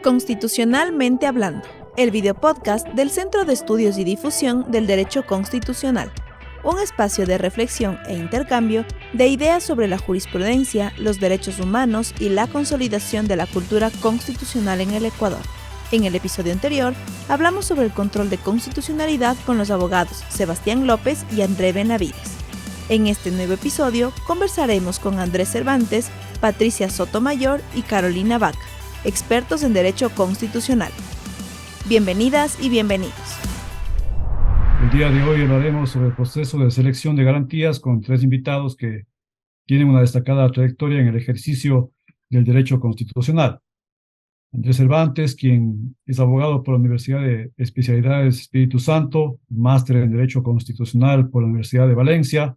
Constitucionalmente hablando, el videopodcast del Centro de Estudios y Difusión del Derecho Constitucional, un espacio de reflexión e intercambio de ideas sobre la jurisprudencia, los derechos humanos y la consolidación de la cultura constitucional en el Ecuador. En el episodio anterior, hablamos sobre el control de constitucionalidad con los abogados Sebastián López y André Benavides. En este nuevo episodio, conversaremos con Andrés Cervantes, Patricia Sotomayor y Carolina Vaca, expertos en Derecho Constitucional. Bienvenidas y bienvenidos. El día de hoy hablaremos sobre el proceso de selección de garantías con tres invitados que tienen una destacada trayectoria en el ejercicio del derecho constitucional. Andrés Cervantes, quien es abogado por la Universidad de Especialidades Espíritu Santo, máster en Derecho Constitucional por la Universidad de Valencia,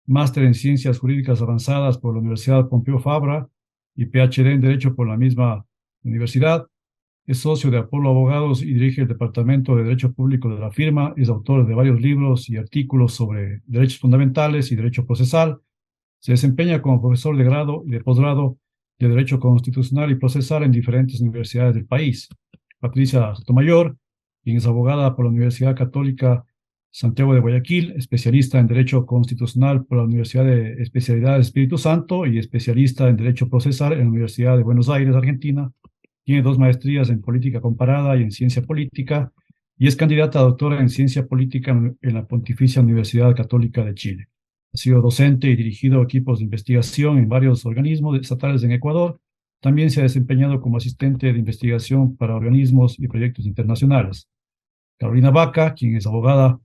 máster en Ciencias Jurídicas Avanzadas por la Universidad Pompeu Fabra y PhD en Derecho por la misma universidad. Es socio de Apolo Abogados y dirige el Departamento de Derecho Público de la firma. Es autor de varios libros y artículos sobre derechos fundamentales y derecho procesal. Se desempeña como profesor de grado y de posgrado de Derecho Constitucional y Procesal en diferentes universidades del país. Patricia Sotomayor, quien es abogada por la Universidad Católica Santiago de Guayaquil, especialista en Derecho Constitucional por la Universidad de Especialidades Espíritu Santo y especialista en Derecho Procesal en la Universidad de Buenos Aires, Argentina. Tiene 2 maestrías en Política Comparada y en Ciencia Política y es candidata a doctora en Ciencia Política en la Pontificia Universidad Católica de Chile. Ha sido docente y dirigido equipos de investigación en varios organismos estatales en Ecuador. También se ha desempeñado como asistente de investigación para organismos y proyectos internacionales. Carolina Vaca, quien es abogada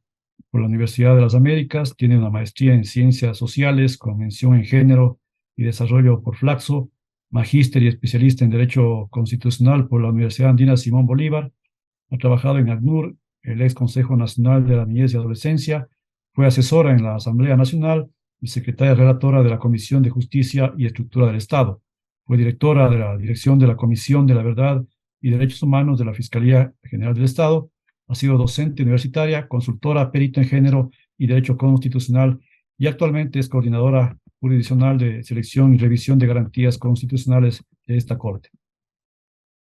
por la Universidad de las Américas, tiene una maestría en Ciencias Sociales con mención en Género y Desarrollo por Flaxo, magíster y especialista en Derecho Constitucional por la Universidad Andina Simón Bolívar. Ha trabajado en ACNUR, el ex Consejo Nacional de la Niñez y Adolescencia. Fue asesora en la Asamblea Nacional y secretaria relatora de la Comisión de Justicia y Estructura del Estado. Fue directora de la Dirección de la Comisión de la Verdad y Derechos Humanos de la Fiscalía General del Estado. Ha sido docente universitaria, consultora, perito en género y derecho constitucional y actualmente es coordinadora jurisdiccional de selección y revisión de garantías constitucionales de esta Corte.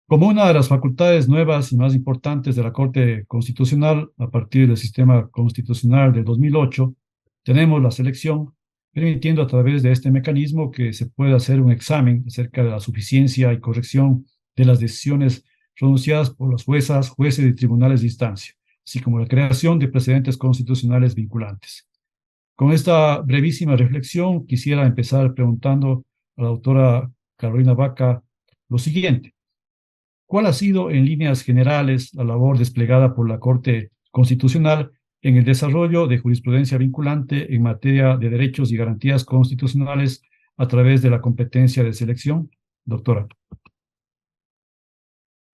Como una de las facultades nuevas y más importantes de la Corte Constitucional, a partir del sistema constitucional del 2008, tenemos la selección, permitiendo a través de este mecanismo que se pueda hacer un examen acerca de la suficiencia y corrección de las decisiones pronunciadas por las juezas, jueces y tribunales de instancia, así como la creación de precedentes constitucionales vinculantes. Con esta brevísima reflexión, quisiera empezar preguntando a la doctora Carolina Vaca lo siguiente. ¿Cuál ha sido, en líneas generales, la labor desplegada por la Corte Constitucional en el desarrollo de jurisprudencia vinculante en materia de derechos y garantías constitucionales a través de la competencia de selección? Doctora.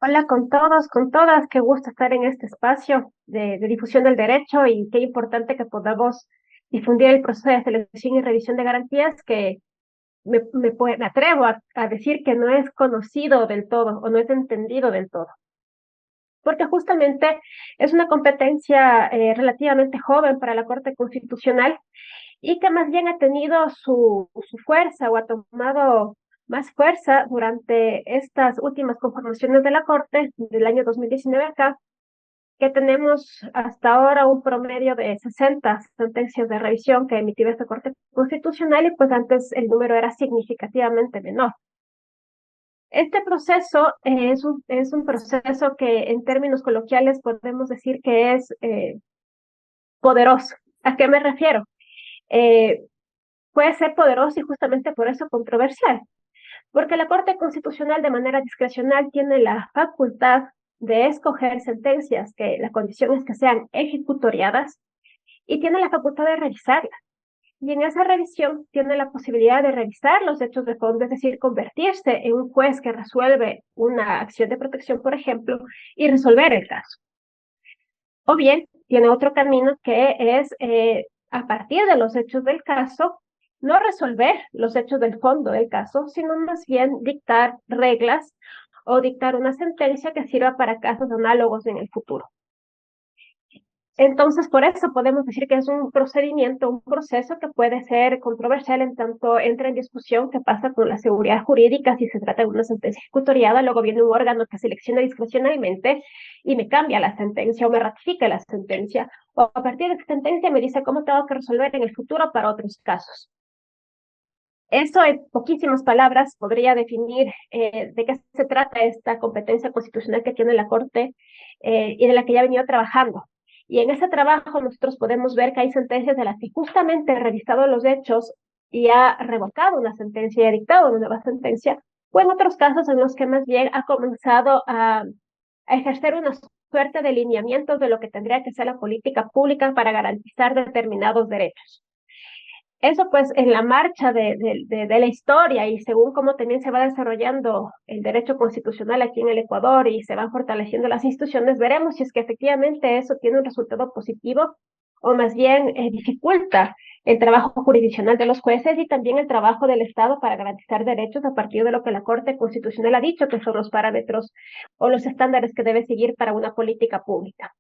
Hola con todos, con todas, qué gusto estar en este espacio de difusión del derecho y qué importante que podamos difundir el proceso de selección y revisión de garantías que me atrevo a decir que no es conocido del todo o no es entendido del todo. Porque justamente es una competencia relativamente joven para la Corte Constitucional y que más bien ha tenido su fuerza o ha tomado más fuerza durante estas últimas conformaciones de la Corte del año 2019 acá, que tenemos hasta ahora un promedio de 60 sentencias de revisión que emitió esta Corte Constitucional y pues antes el número era significativamente menor. Este proceso es un proceso que en términos coloquiales podemos decir que es poderoso. ¿A qué me refiero? Puede ser poderoso y justamente por eso controversial, porque la Corte Constitucional de manera discrecional tiene la facultad de escoger sentencias que la condición es que sean ejecutoriadas y tiene la facultad de revisarlas. Y en esa revisión tiene la posibilidad de revisar los hechos de fondo, es decir, convertirse en un juez que resuelve una acción de protección, por ejemplo, y resolver el caso. O bien, tiene otro camino que es, a partir de los hechos del caso, no resolver los hechos del fondo del caso, sino más bien dictar reglas o dictar una sentencia que sirva para casos análogos en el futuro. Entonces, por eso podemos decir que es un procedimiento, un proceso que puede ser controversial en tanto entra en discusión qué pasa con la seguridad jurídica si se trata de una sentencia ejecutoriada, luego viene un órgano que selecciona discrecionalmente y me cambia la sentencia o me ratifica la sentencia, o a partir de esa sentencia me dice cómo tengo que resolver en el futuro para otros casos. Eso en poquísimas palabras podría definir de qué se trata esta competencia constitucional que tiene la Corte y de la que ya ha venido trabajando. Y en ese trabajo nosotros podemos ver que hay sentencias de las que justamente ha revisado los hechos y ha revocado una sentencia y ha dictado una nueva sentencia, o en otros casos en los que más bien ha comenzado a ejercer una suerte de lineamientos de lo que tendría que ser la política pública para garantizar determinados derechos. Eso pues en la marcha de la historia y según cómo también se va desarrollando el derecho constitucional aquí en el Ecuador y se van fortaleciendo las instituciones, veremos si es que efectivamente eso tiene un resultado positivo o más bien dificulta el trabajo jurisdiccional de los jueces y también el trabajo del Estado para garantizar derechos a partir de lo que la Corte Constitucional ha dicho que son los parámetros o los estándares que debe seguir para una política pública.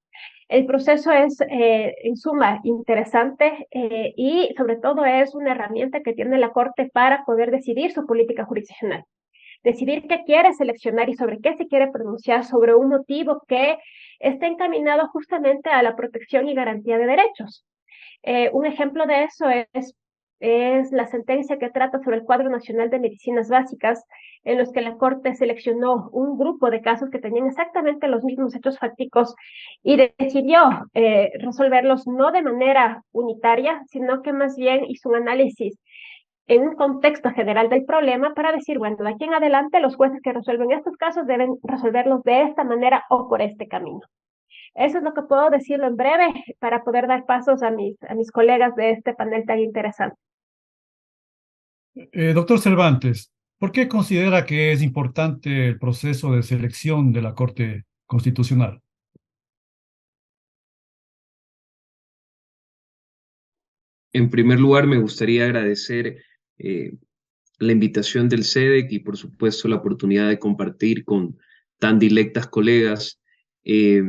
El proceso es, en suma, interesante y sobre todo es una herramienta que tiene la Corte para poder decidir su política jurisdiccional. Decidir qué quiere seleccionar y sobre qué se quiere pronunciar sobre un motivo que esté encaminado justamente a la protección y garantía de derechos. Un ejemplo de eso es la sentencia que trata sobre el Cuadro Nacional de Medicinas Básicas, en los que la Corte seleccionó un grupo de casos que tenían exactamente los mismos hechos fácticos y decidió resolverlos no de manera unitaria, sino que más bien hizo un análisis en un contexto general del problema para decir, bueno, de aquí en adelante los jueces que resuelven estos casos deben resolverlos de esta manera o por este camino. Eso es lo que puedo decirlo en breve para poder dar pasos a mis colegas de este panel tan interesante. Doctor Cervantes, ¿por qué considera que es importante el proceso de selección de la Corte Constitucional? En primer lugar, me gustaría agradecer la invitación del SEDEC y, por supuesto, la oportunidad de compartir con tan dilectas colegas. Eh,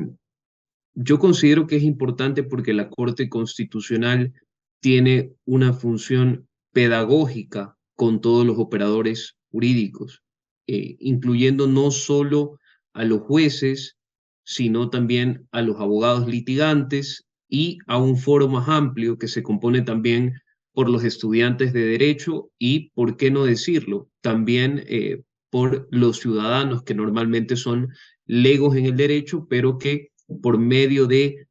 yo considero que es importante porque la Corte Constitucional tiene una función pedagógica con todos los operadores jurídicos, incluyendo no solo a los jueces, sino también a los abogados litigantes y a un foro más amplio que se compone también por los estudiantes de derecho y, por qué no decirlo, también por los ciudadanos que normalmente son legos en el derecho, pero que por medio de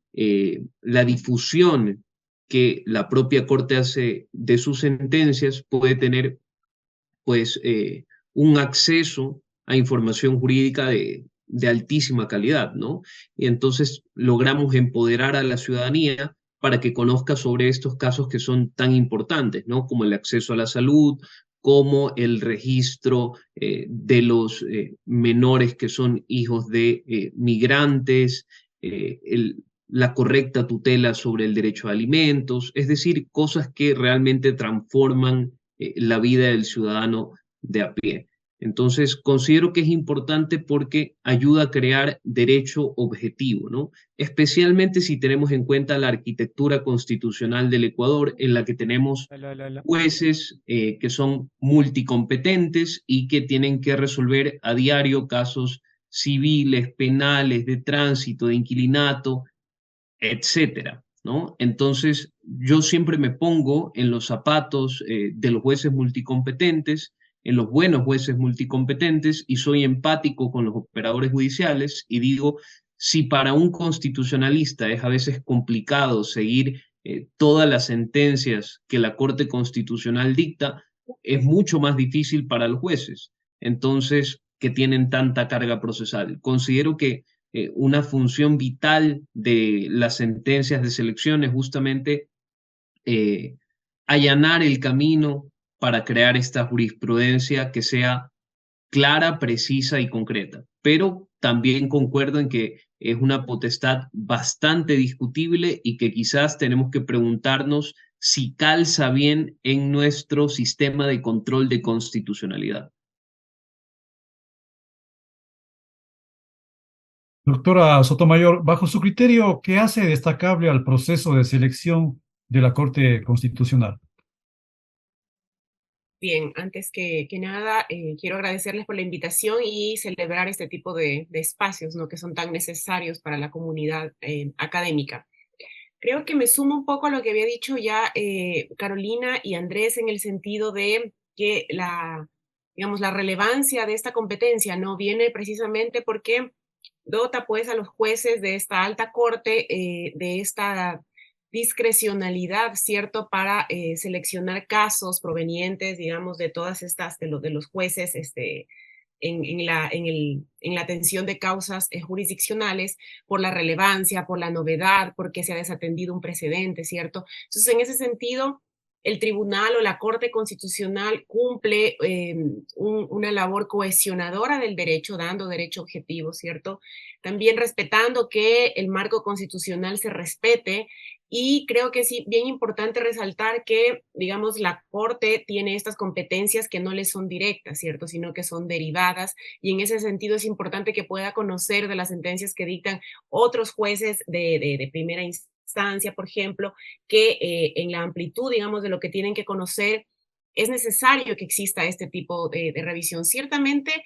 la difusión que la propia Corte hace de sus sentencias, puede tener pues un acceso a información jurídica de altísima calidad, ¿no? Y entonces logramos empoderar a la ciudadanía para que conozca sobre estos casos que son tan importantes, ¿no? Como el acceso a la salud, como el registro de los menores que son hijos de migrantes, la correcta tutela sobre el derecho a alimentos, es decir, cosas que realmente transforman la vida del ciudadano de a pie. Entonces, considero que es importante porque ayuda a crear derecho objetivo, ¿no? Especialmente si tenemos en cuenta la arquitectura constitucional del Ecuador, en la que tenemos jueces que son multicompetentes y que tienen que resolver a diario casos civiles, penales, de tránsito, de inquilinato, etcétera, ¿no? Entonces, yo siempre me pongo en los zapatos de los jueces multicompetentes, en los buenos jueces multicompetentes, y soy empático con los operadores judiciales y digo, si para un constitucionalista es a veces complicado seguir todas las sentencias que la Corte Constitucional dicta, es mucho más difícil para los jueces. Entonces, que tienen tanta carga procesal. Considero que una función vital de las sentencias de selección es justamente eh, allanar el camino para crear esta jurisprudencia que sea clara, precisa y concreta. Pero también concuerdo en que es una potestad bastante discutible y que quizás tenemos que preguntarnos si calza bien en nuestro sistema de control de constitucionalidad. Doctora Sotomayor, bajo su criterio, ¿qué hace destacable al proceso de selección de la Corte Constitucional? Bien, antes que nada, quiero agradecerles por la invitación y celebrar este tipo de espacios, ¿no? Que son tan necesarios para la comunidad académica. Creo que me sumo un poco a lo que había dicho ya Carolina y Andrés en el sentido de que digamos, la relevancia de esta competencia no viene precisamente porque dota pues a los jueces de esta alta corte de esta discrecionalidad, ¿cierto? Para seleccionar casos provenientes, digamos, de todas estas, de los jueces, en la atención de causas jurisdiccionales por la relevancia, por la novedad, porque se ha desatendido un precedente, ¿cierto? Entonces, en ese sentido, el tribunal o la Corte Constitucional cumple una labor cohesionadora del derecho, dando derecho objetivo, ¿cierto? También respetando que el marco constitucional se respete y creo que sí, bien importante resaltar que, digamos, la Corte tiene estas competencias que no le son directas, ¿cierto? Sino que son derivadas y en ese sentido es importante que pueda conocer de las sentencias que dictan otros jueces de primera instancia, por ejemplo, que en la amplitud, digamos, de lo que tienen que conocer, es necesario que exista este tipo de revisión. Ciertamente,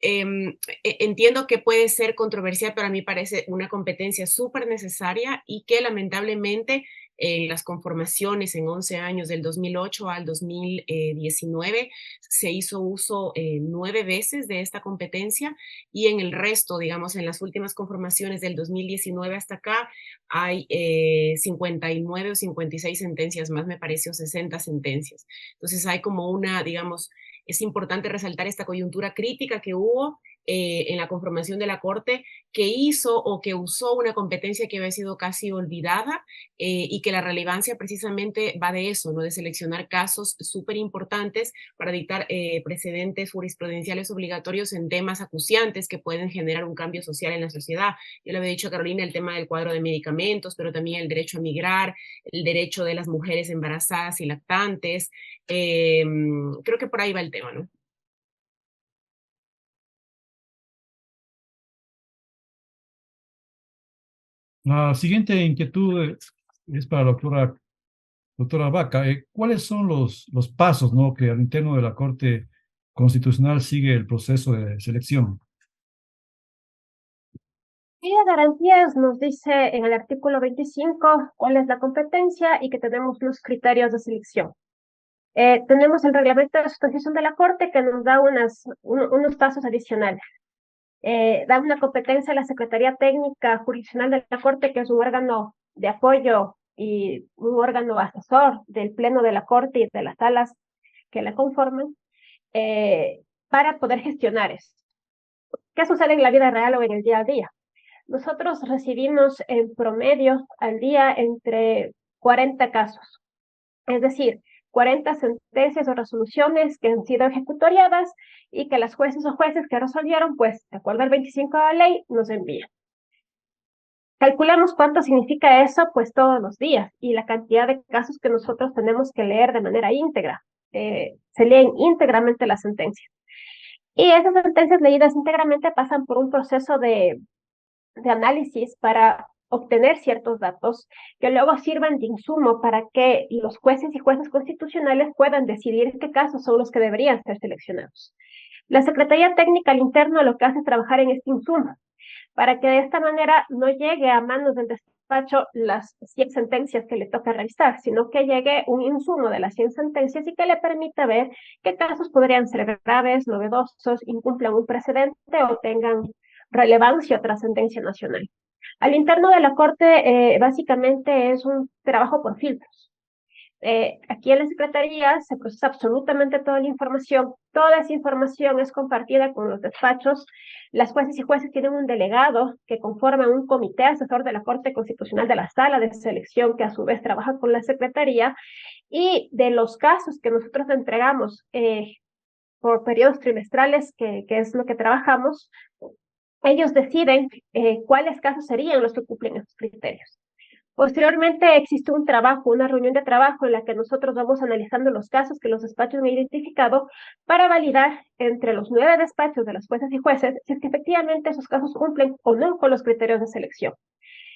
entiendo que puede ser controversial, pero a mí parece una competencia súper necesaria y que lamentablemente en las conformaciones en 11 años, del 2008 al 2019, se hizo uso 9 veces de esta competencia y en el resto, digamos, en las últimas conformaciones del 2019 hasta acá, hay 59 o 56 sentencias más, me parece, o 60 sentencias. Entonces hay como una, digamos, es importante resaltar esta coyuntura crítica que hubo en la conformación de la Corte, que hizo o que usó una competencia que había sido casi olvidada y que la relevancia precisamente va de eso, ¿no? De seleccionar casos súper importantes para dictar precedentes jurisprudenciales obligatorios en temas acuciantes que pueden generar un cambio social en la sociedad. Yo le había dicho a Carolina el tema del cuadro de medicamentos, pero también el derecho a migrar, el derecho de las mujeres embarazadas y lactantes. Creo que por ahí va el tema, ¿no? La siguiente inquietud es para la doctora Vaca. ¿Cuáles son los pasos, ¿no? Que al interno de la Corte Constitucional sigue el proceso de selección? Y de garantías nos dice en el artículo 25 cuál es la competencia y que tenemos los criterios de selección. Tenemos el reglamento de sustanciación de la Corte que nos da unos pasos adicionales. Da una competencia a la Secretaría Técnica Jurisdiccional de la Corte, que es un órgano de apoyo y un órgano asesor del Pleno de la Corte y de las salas que la conforman, para poder gestionar eso. ¿Qué sucede en la vida real o en el día a día? Nosotros recibimos en promedio al día entre 40 casos, es decir, 40 sentencias o resoluciones que han sido ejecutoriadas y que las jueces o jueces que resolvieron, pues, de acuerdo al 25 de la ley, nos envían. Calculamos cuánto significa eso, pues, todos los días y la cantidad de casos que nosotros tenemos que leer de manera íntegra. Se leen íntegramente las sentencias. Y esas sentencias leídas íntegramente pasan por un proceso de análisis para obtener ciertos datos que luego sirvan de insumo para que los jueces y jueces constitucionales puedan decidir qué casos son los que deberían ser seleccionados. La Secretaría Técnica al interno lo que hace es trabajar en este insumo para que de esta manera no llegue a manos del despacho las 100 sentencias que le toca revisar, sino que llegue un insumo de las 100 sentencias y que le permita ver qué casos podrían ser graves, novedosos, incumplan un precedente o tengan relevancia o trascendencia nacional. Al interno de la Corte, básicamente es un trabajo por filtros. Aquí en la Secretaría se procesa absolutamente toda la información. Toda esa información es compartida con los despachos. Las jueces y jueces tienen un delegado que conforma un comité asesor de la Corte Constitucional de la Sala de Selección, que a su vez trabaja con la Secretaría. Y de los casos que nosotros entregamos por periodos trimestrales, que es lo que trabajamos, ellos deciden cuáles casos serían los que cumplen esos criterios. Posteriormente existe un trabajo, una reunión de trabajo en la que nosotros vamos analizando los casos que los despachos han identificado para validar entre los 9 despachos de las jueces y jueces si es que efectivamente esos casos cumplen o no con los criterios de selección.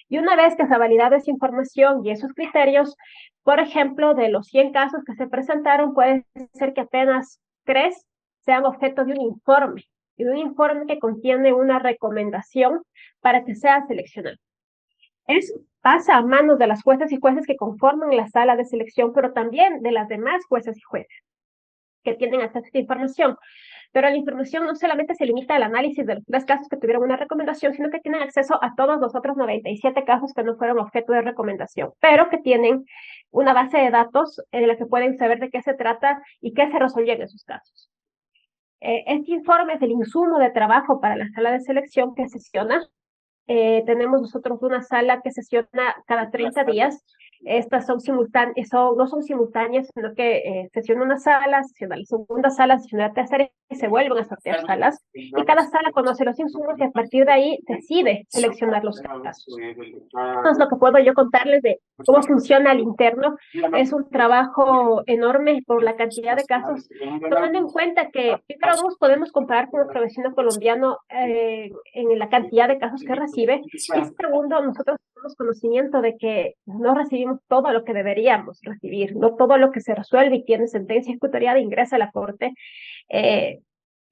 Y una vez que se ha validado esa información y esos criterios, por ejemplo, de los 100 casos que se presentaron, puede ser que apenas 3 sean objeto de un informe, y un informe que contiene una recomendación para que sea seleccionado. Eso pasa a manos de las jueces y jueces que conforman la sala de selección, pero también de las demás jueces y jueces que tienen acceso a esta información. Pero la información no solamente se limita al análisis de los 3 casos que tuvieron una recomendación, sino que tienen acceso a todos los otros 97 casos que no fueron objeto de recomendación, pero que tienen una base de datos en la que pueden saber de qué se trata y qué se resolvió en esos casos. Este informe es el insumo de trabajo para la sala de selección que sesiona. Tenemos nosotros una sala que sesiona cada 30 días. Estas son simultáneas, no son simultáneas, sino que sesiona una sala, sesiona la segunda sala, sesiona la tercera y se vuelven a sortear salas. Y cada sala conoce los insumos y a partir de ahí decide seleccionar los casos. Entonces, lo que puedo yo contarles de cómo funciona al interno es un trabajo enorme por la cantidad de casos, tomando en cuenta que primero nos podemos comparar con nuestro vecino colombiano en la cantidad de casos que recibe. Y segundo, nosotros tenemos conocimiento de que no recibimos todo lo que deberíamos recibir, no todo lo que se resuelve y tiene sentencia ejecutoriada ingresa a la corte.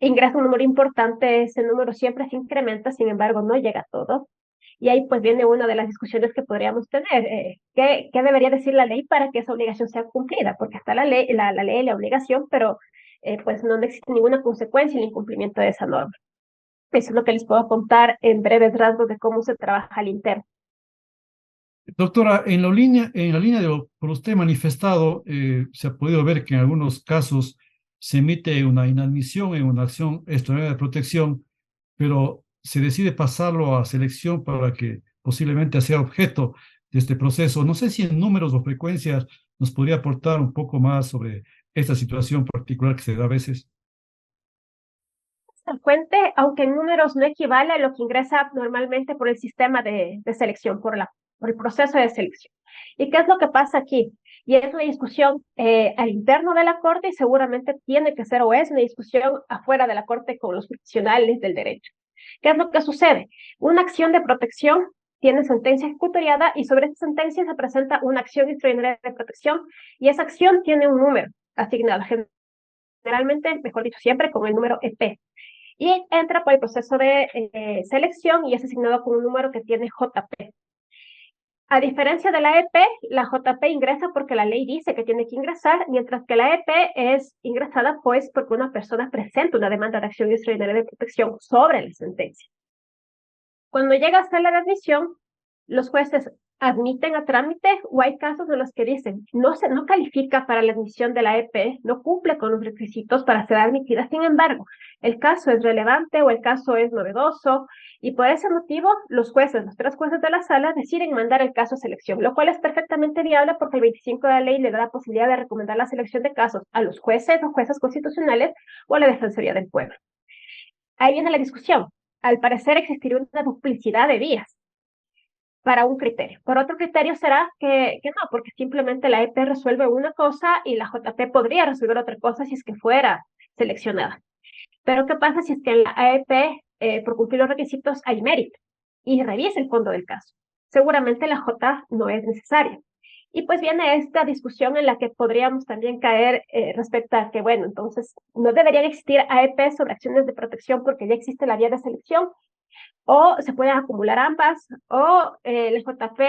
Ingresa un número importante, ese número siempre se incrementa, sin embargo no llega a todo. Y ahí pues viene una de las discusiones que podríamos tener. ¿Qué debería decir la ley para que esa obligación sea cumplida? Porque está la ley y la obligación, pero pues no existe ninguna consecuencia en el incumplimiento de esa norma. Eso es lo que les puedo contar en breves rasgos de cómo se trabaja al interno. Doctora, en la línea de lo por usted manifestado, se ha podido ver que en algunos casos se emite una inadmisión en una acción extraordinaria de protección, pero se decide pasarlo a selección para que posiblemente sea objeto de este proceso. No sé si en números o frecuencias nos podría aportar un poco más sobre esta situación particular que se da a veces. Frecuente, aunque en números no equivale a lo que ingresa normalmente por el sistema de selección, por el proceso de selección. ¿Y qué es lo que pasa aquí? Y es una discusión al interno de la Corte y seguramente tiene que ser o es una discusión afuera de la Corte con los profesionales del derecho. ¿Qué es lo que sucede? Una acción de protección tiene sentencia ejecutoriada y sobre esa sentencia se presenta una acción extraordinaria de protección y esa acción tiene un número asignado, generalmente, mejor dicho, siempre con el número EP. Y entra por el proceso de selección y es asignado con un número que tiene JP. A diferencia de la EP, la JP ingresa porque la ley dice que tiene que ingresar, mientras que la EP es ingresada pues porque una persona presenta una demanda de acción extraordinaria de protección sobre la sentencia. Cuando llega a sala de admisión, los jueces admiten a trámite o hay casos en los que dicen no califica para la admisión de la EP, no cumple con los requisitos para ser admitida. Sin embargo, el caso es relevante o el caso es novedoso y por ese motivo los 3 jueces de la sala deciden mandar el caso a selección, lo cual es perfectamente viable porque el 25 de la ley le da la posibilidad de recomendar la selección de casos a los jueces o jueces constitucionales o a la Defensoría del Pueblo. Ahí viene la discusión. Al parecer existiría una duplicidad de vías para un criterio. Por otro criterio será que no, porque simplemente la EP resuelve una cosa y la JP podría resolver otra cosa si es que fuera seleccionada. Pero ¿qué pasa si es que en la AEP, por cumplir los requisitos, hay mérito y revisa el fondo del caso? Seguramente la J no es necesaria. Y pues viene esta discusión en la que podríamos también caer respecto a que, bueno, entonces no deberían existir AEP sobre acciones de protección porque ya existe la vía de selección, o se pueden acumular ambas, o el JP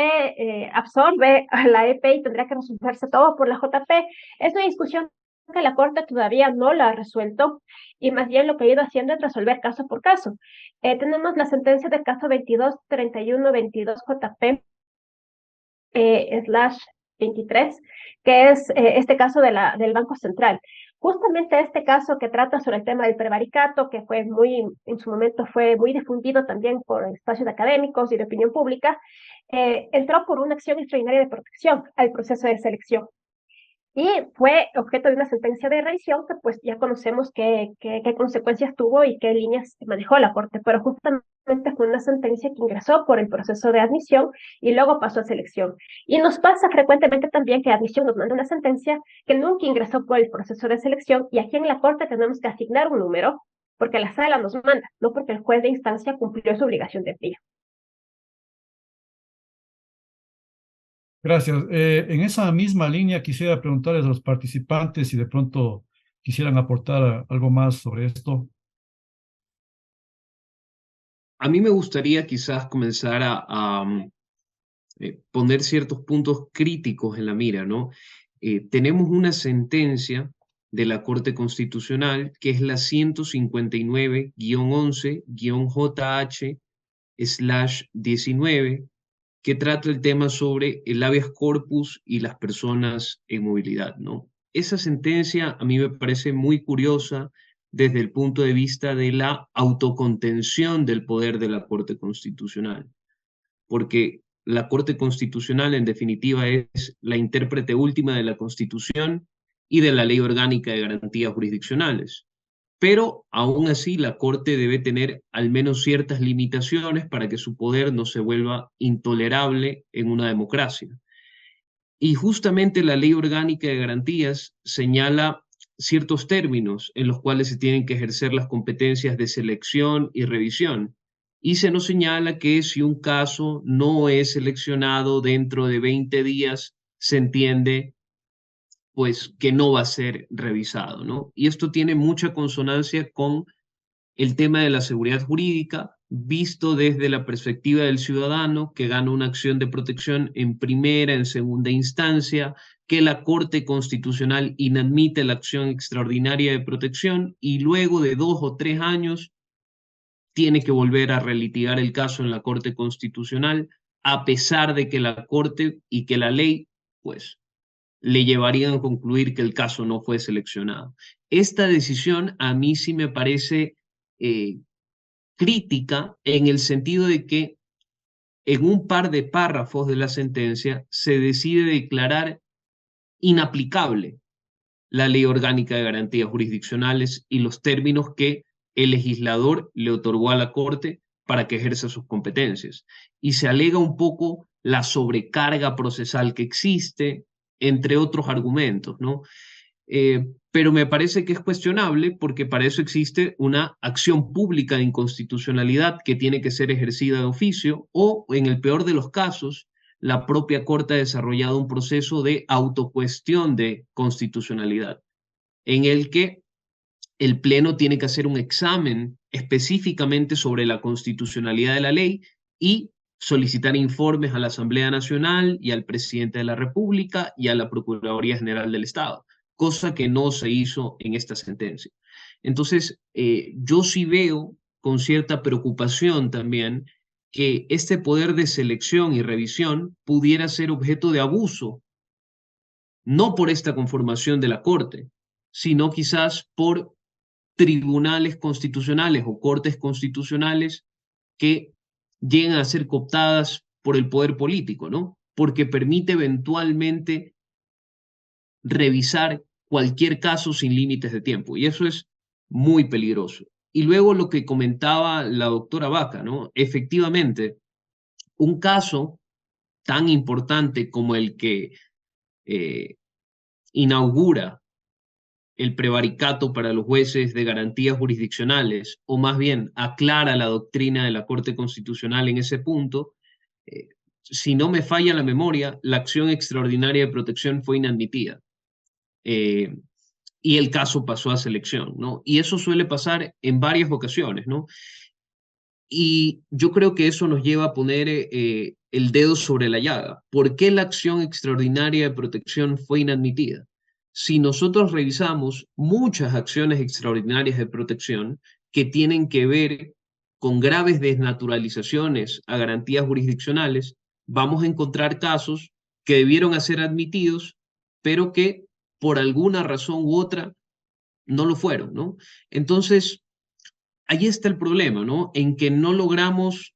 absorbe a la EP y tendría que resolverse todo por la JP. Es una discusión que la Corte todavía no la ha resuelto y más bien lo que ha ido haciendo es resolver caso por caso. Tenemos la sentencia del caso 223122 JP /23, que es este caso del Banco Central. Justamente este caso que trata sobre el tema del prevaricato, que en su momento fue muy difundido también por espacios académicos y de opinión pública, entró por una acción extraordinaria de protección al proceso de selección. y fue objeto de una sentencia de revisión que pues ya conocemos qué consecuencias tuvo y qué líneas manejó la Corte, pero justamente fue una sentencia que ingresó por el proceso de admisión y luego pasó a selección. Y nos pasa frecuentemente también que admisión nos manda una sentencia que nunca ingresó por el proceso de selección, y aquí en la Corte tenemos que asignar un número porque la sala nos manda, no porque el juez de instancia cumplió su obligación de envío. Gracias. En esa misma línea quisiera preguntarles a los participantes si de pronto quisieran aportar algo más sobre esto. A mí me gustaría quizás comenzar poner ciertos puntos críticos en la mira, ¿no? Tenemos una sentencia de la Corte Constitucional que es la 159-11-JH/19, que trata el tema sobre el habeas corpus y las personas en movilidad, ¿no? Esa sentencia a mí me parece muy curiosa desde el punto de vista de la autocontención del poder de la Corte Constitucional, porque la Corte Constitucional en definitiva es la intérprete última de la Constitución y de la Ley Orgánica de Garantías Jurisdiccionales. Pero aún así la Corte debe tener al menos ciertas limitaciones para que su poder no se vuelva intolerable en una democracia. Y justamente la Ley Orgánica de Garantías señala ciertos términos en los cuales se tienen que ejercer las competencias de selección y revisión. Y se nos señala que si un caso no es seleccionado dentro de 20 días, se entiende pues que no va a ser revisado, ¿no? Y esto tiene mucha consonancia con el tema de la seguridad jurídica, visto desde la perspectiva del ciudadano que gana una acción de protección en primera, en segunda instancia, que la Corte Constitucional inadmite la acción extraordinaria de protección y luego de 2 o 3 años tiene que volver a relitigar el caso en la Corte Constitucional, a pesar de que la Corte y que la ley, pues, le llevarían a concluir que el caso no fue seleccionado. Esta decisión a mí sí me parece crítica en el sentido de que en un par de párrafos de la sentencia se decide declarar inaplicable la Ley Orgánica de Garantías Jurisdiccionales y los términos que el legislador le otorgó a la Corte para que ejerza sus competencias. Y se alega un poco la sobrecarga procesal que existe, entre otros argumentos, ¿no? Pero me parece que es cuestionable porque para eso existe una acción pública de inconstitucionalidad que tiene que ser ejercida de oficio o, en el peor de los casos, la propia Corte ha desarrollado un proceso de autocuestión de constitucionalidad en el que el Pleno tiene que hacer un examen específicamente sobre la constitucionalidad de la ley y solicitar informes a la Asamblea Nacional y al presidente de la República y a la Procuraduría General del Estado, cosa que no se hizo en esta sentencia. Entonces, yo sí veo con cierta preocupación también que este poder de selección y revisión pudiera ser objeto de abuso, no por esta conformación de la Corte, sino quizás por tribunales constitucionales o cortes constitucionales que llegan a ser cooptadas por el poder político, ¿no? Porque permite eventualmente revisar cualquier caso sin límites de tiempo, y eso es muy peligroso. Y luego lo que comentaba la doctora Vaca, ¿no? Efectivamente, un caso tan importante como el que inaugura el prevaricato para los jueces de garantías jurisdiccionales, o más bien aclara la doctrina de la Corte Constitucional en ese punto, si no me falla la memoria, la acción extraordinaria de protección fue inadmitida. Y el caso pasó a selección, ¿no? Y eso suele pasar en varias ocasiones, ¿no? Y yo creo que eso nos lleva a poner el dedo sobre la llaga. ¿Por qué la acción extraordinaria de protección fue inadmitida? Si nosotros revisamos muchas acciones extraordinarias de protección que tienen que ver con graves desnaturalizaciones a garantías jurisdiccionales, vamos a encontrar casos que debieron ser admitidos, pero que por alguna razón u otra no lo fueron, ¿no? Entonces, ahí está el problema, ¿no? En que no logramos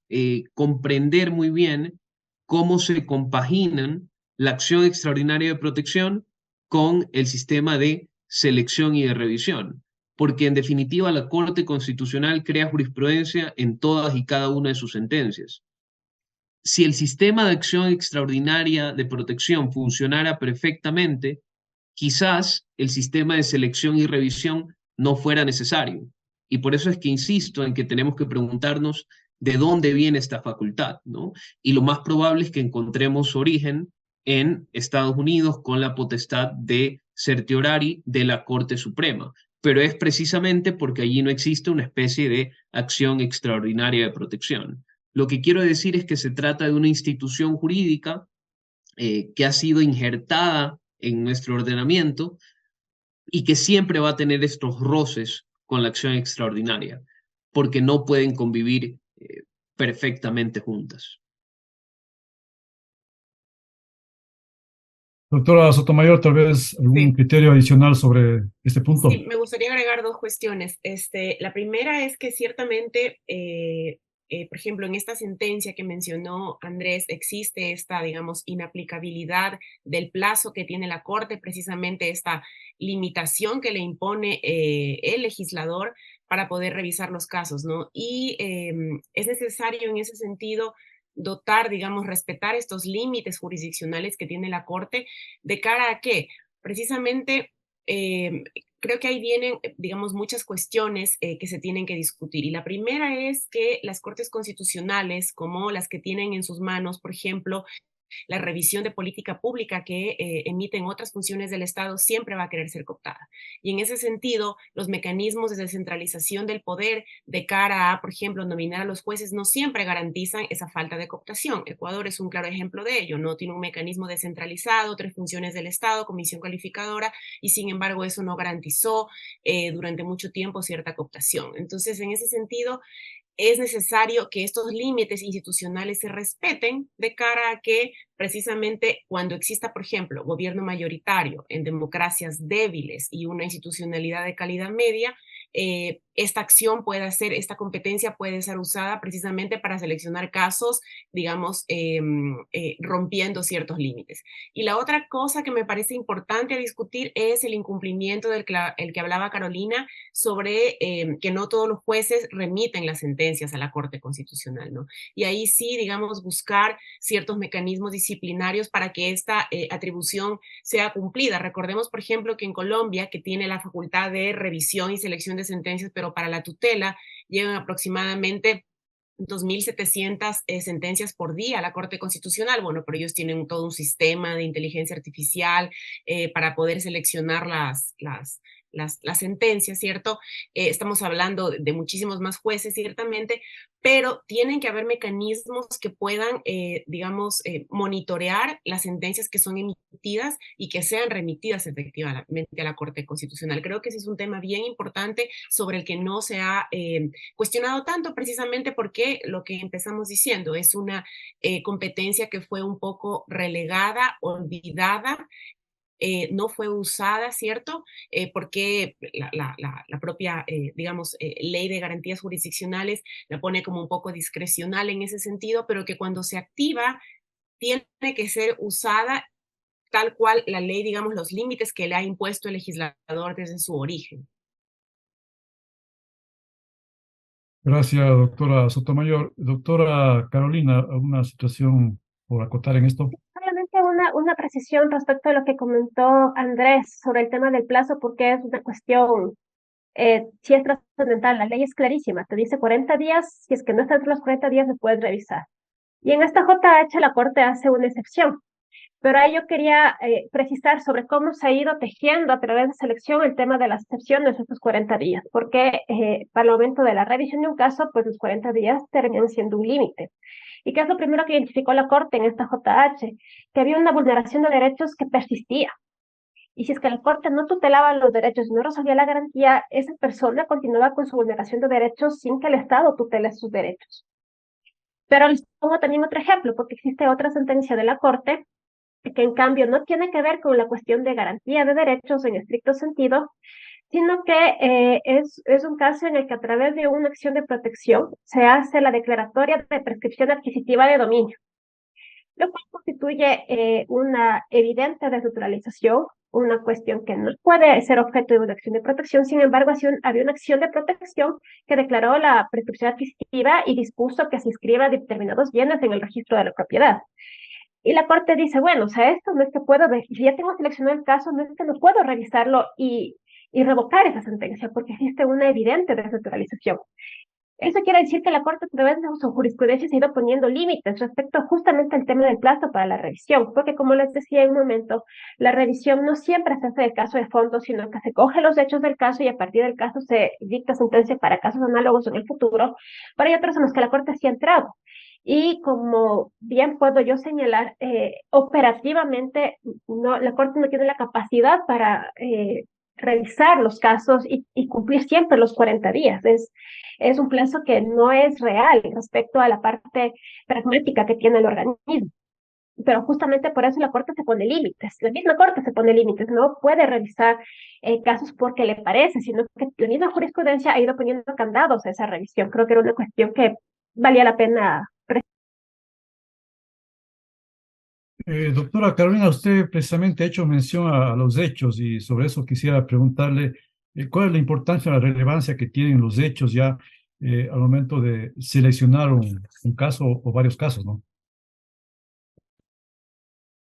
comprender muy bien cómo se compaginan la acción extraordinaria de protección con el sistema de selección y de revisión, porque en definitiva la Corte Constitucional crea jurisprudencia en todas y cada una de sus sentencias. Si el sistema de acción extraordinaria de protección funcionara perfectamente, quizás el sistema de selección y revisión no fuera necesario. Y por eso es que insisto en que tenemos que preguntarnos de dónde viene esta facultad, ¿no? Y lo más probable es que encontremos su origen en Estados Unidos con la potestad de certiorari de la Corte Suprema, pero es precisamente porque allí no existe una especie de acción extraordinaria de protección. Lo que quiero decir es que se trata de una institución jurídica que ha sido injertada en nuestro ordenamiento y que siempre va a tener estos roces con la acción extraordinaria, porque no pueden convivir perfectamente juntas. Doctora Sotomayor, tal vez algún criterio adicional sobre este punto. Sí, me gustaría agregar dos cuestiones. La primera es que ciertamente, por ejemplo, en esta sentencia que mencionó Andrés, existe esta, digamos, inaplicabilidad del plazo que tiene la Corte, precisamente esta limitación que le impone el legislador para poder revisar los casos, ¿no? Y es necesario en ese sentido dotar, digamos, respetar estos límites jurisdiccionales que tiene la Corte de cara a que precisamente creo que ahí vienen, digamos, muchas cuestiones que se tienen que discutir. Y la primera es que las cortes constitucionales, como las que tienen en sus manos, por ejemplo, la revisión de política pública que emiten otras funciones del Estado siempre va a querer ser cooptada. Y en ese sentido, los mecanismos de descentralización del poder de cara a, por ejemplo, nominar a los jueces no siempre garantizan esa falta de cooptación. Ecuador es un claro ejemplo de ello, no tiene un mecanismo descentralizado, tres funciones del Estado, comisión calificadora, y sin embargo eso no garantizó durante mucho tiempo cierta cooptación. Entonces, en ese sentido, es necesario que estos límites institucionales se respeten de cara a que precisamente cuando exista, por ejemplo, gobierno mayoritario en democracias débiles y una institucionalidad de calidad media, esta acción puede ser, esta competencia puede ser usada precisamente para seleccionar casos, digamos, rompiendo ciertos límites. Y la otra cosa que me parece importante discutir es el incumplimiento del que hablaba Carolina sobre que no todos los jueces remiten las sentencias a la Corte Constitucional, ¿no? Y ahí sí, digamos, buscar ciertos mecanismos disciplinarios para que esta atribución sea cumplida. Recordemos, por ejemplo, que en Colombia, que tiene la facultad de revisión y selección de sentencias, pero para la tutela llegan aproximadamente 2.700 sentencias por día a la Corte Constitucional. Bueno, pero ellos tienen todo un sistema de inteligencia artificial para poder seleccionar las sentencias, ¿cierto? Estamos hablando de muchísimos más jueces, ciertamente, pero tienen que haber mecanismos que puedan, digamos, monitorear las sentencias que son emitidas y que sean remitidas efectivamente a la Corte Constitucional. Creo que ese es un tema bien importante sobre el que no se ha cuestionado tanto, precisamente porque lo que empezamos diciendo es una competencia que fue un poco relegada, olvidada, no fue usada, ¿cierto? Porque la propia, digamos, ley de garantías jurisdiccionales la pone como un poco discrecional en ese sentido, pero que cuando se activa tiene que ser usada tal cual la ley, digamos, los límites que le ha impuesto el legislador desde su origen. Gracias, doctora Sotomayor. Doctora Carolina, ¿alguna situación por acotar en esto? Solamente una precisión respecto a lo que comentó Andrés sobre el tema del plazo, porque es una cuestión, sí es trascendental. La ley es clarísima, te dice 40 días, si es que no está entre los 40 días, se puede revisar. Y en esta JH la Corte hace una excepción. Pero ahí yo quería precisar sobre cómo se ha ido tejiendo a través de selección el tema de las excepciones de estos 40 días, porque para el momento de la revisión de un caso, pues los 40 días terminan siendo un límite. ¿Y qué es lo primero que identificó la Corte en esta JH? Que había una vulneración de derechos que persistía. Y si es que la Corte no tutelaba los derechos y no resolvía la garantía, esa persona continuaba con su vulneración de derechos sin que el Estado tutele sus derechos. Pero les pongo también otro ejemplo, porque existe otra sentencia de la Corte que en cambio no tiene que ver con la cuestión de garantía de derechos en estricto sentido, sino que es un caso en el que a través de una acción de protección se hace la declaratoria de prescripción adquisitiva de dominio, lo cual constituye una evidente desnaturalización una cuestión que no puede ser objeto de una acción de protección. Sin embargo, había una acción de protección que declaró la prescripción adquisitiva y dispuso que se inscriba determinados bienes en el registro de la propiedad. Y la Corte dice, bueno, o sea, esto no es que puedo ver, si ya tengo seleccionado el caso, no es que no puedo revisarlo y revocar esa sentencia, porque existe una evidente desnaturalización. Eso quiere decir que la Corte, a través de su jurisprudencia, se ha ido poniendo límites respecto justamente al tema del plazo para la revisión, porque como les decía en un momento, la revisión no siempre se hace de caso de fondo, sino que se coge los hechos del caso y a partir del caso se dicta sentencia para casos análogos en el futuro, pero hay otros en los que la Corte sí ha entrado. Y como bien puedo yo señalar, operativamente la Corte no tiene la capacidad para revisar los casos y cumplir siempre los 40 días. Es un plazo que no es real respecto a la parte pragmática que tiene el organismo. Pero justamente por eso la Corte se pone límites. La misma Corte se pone límites. No puede revisar casos porque le parece, sino que la misma jurisprudencia ha ido poniendo candados a esa revisión. Creo que era una cuestión que valía la pena. Doctora Carolina, usted precisamente ha hecho mención a los hechos y sobre eso quisiera preguntarle cuál es la importancia, la relevancia que tienen los hechos ya al momento de seleccionar un caso o varios casos, ¿no?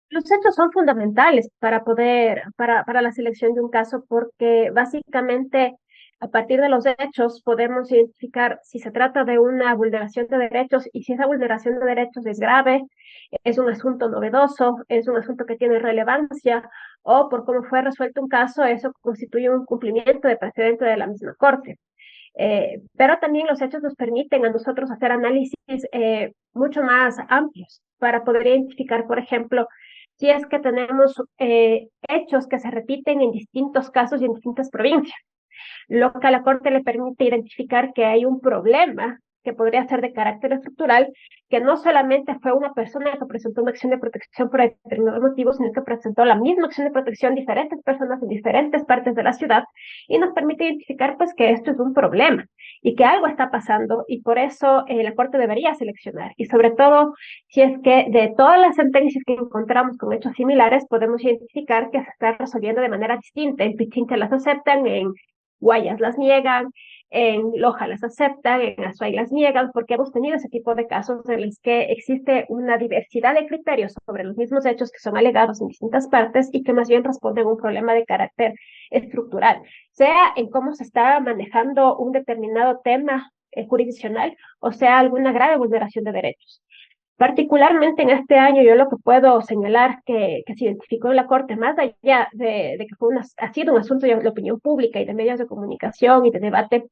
Los hechos son fundamentales para la selección de un caso, porque básicamente a partir de los hechos podemos identificar si se trata de una vulneración de derechos y si esa vulneración de derechos es grave, es un asunto novedoso, es un asunto que tiene relevancia, o por cómo fue resuelto un caso, eso constituye un cumplimiento de precedente de la misma Corte. Pero también los hechos nos permiten a nosotros hacer análisis mucho más amplios para poder identificar, por ejemplo, si es que tenemos hechos que se repiten en distintos casos y en distintas provincias, lo que a la Corte le permite identificar que hay un problema que podría ser de carácter estructural, que no solamente fue una persona que presentó una acción de protección por determinados motivos, sino que presentó la misma acción de protección diferentes personas en diferentes partes de la ciudad, y nos permite identificar pues que esto es un problema y que algo está pasando, y por eso la Corte debería seleccionar. Y sobre todo, si es que de todas las sentencias que encontramos con hechos similares, podemos identificar que se está resolviendo de manera distinta. En Pichincha las aceptan, en Guayas las niegan, en Loja las aceptan, en Azuay las niegan, porque hemos tenido ese tipo de casos en los que existe una diversidad de criterios sobre los mismos hechos que son alegados en distintas partes y que más bien responden a un problema de carácter estructural, sea en cómo se está manejando un determinado tema jurisdiccional o sea alguna grave vulneración de derechos. Particularmente en este año, yo lo que puedo señalar que se identificó en la Corte, más allá de que ha sido un asunto de opinión pública y de medios de comunicación y de debate,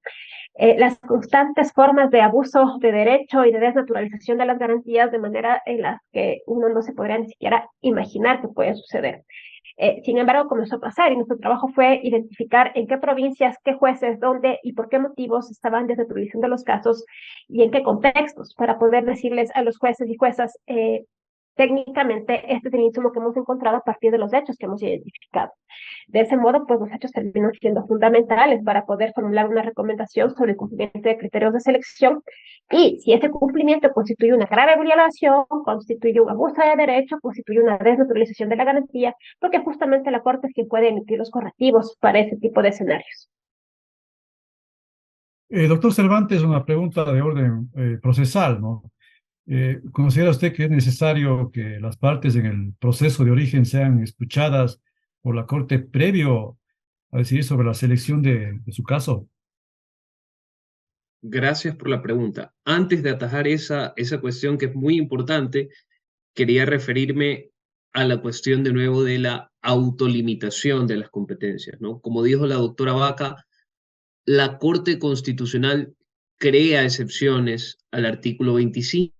las constantes formas de abuso de derecho y de desnaturalización de las garantías de manera en las que uno no se podría ni siquiera imaginar que puede suceder. Sin embargo, comenzó a pasar y nuestro trabajo fue identificar en qué provincias, qué jueces, dónde y por qué motivos estaban desnaturalizando los casos y en qué contextos, para poder decirles a los jueces y juezas técnicamente este es el insumo que hemos encontrado a partir de los hechos que hemos identificado. De ese modo, pues los hechos terminan siendo fundamentales para poder formular una recomendación sobre el cumplimiento de criterios de selección, y si ese cumplimiento constituye una grave violación, constituye un abuso de derecho, constituye una desnaturalización de la garantía, porque justamente la Corte es quien puede emitir los correctivos para ese tipo de escenarios. Doctor Cervantes, una pregunta de orden procesal, ¿no? ¿Considera usted que es necesario que las partes en el proceso de origen sean escuchadas por la Corte previo a decidir sobre la selección de su caso? Gracias por la pregunta. Antes de atajar esa cuestión que es muy importante, quería referirme a la cuestión de nuevo de la autolimitación de las competencias, ¿no? Como dijo la doctora Vaca, la Corte Constitucional crea excepciones al artículo 25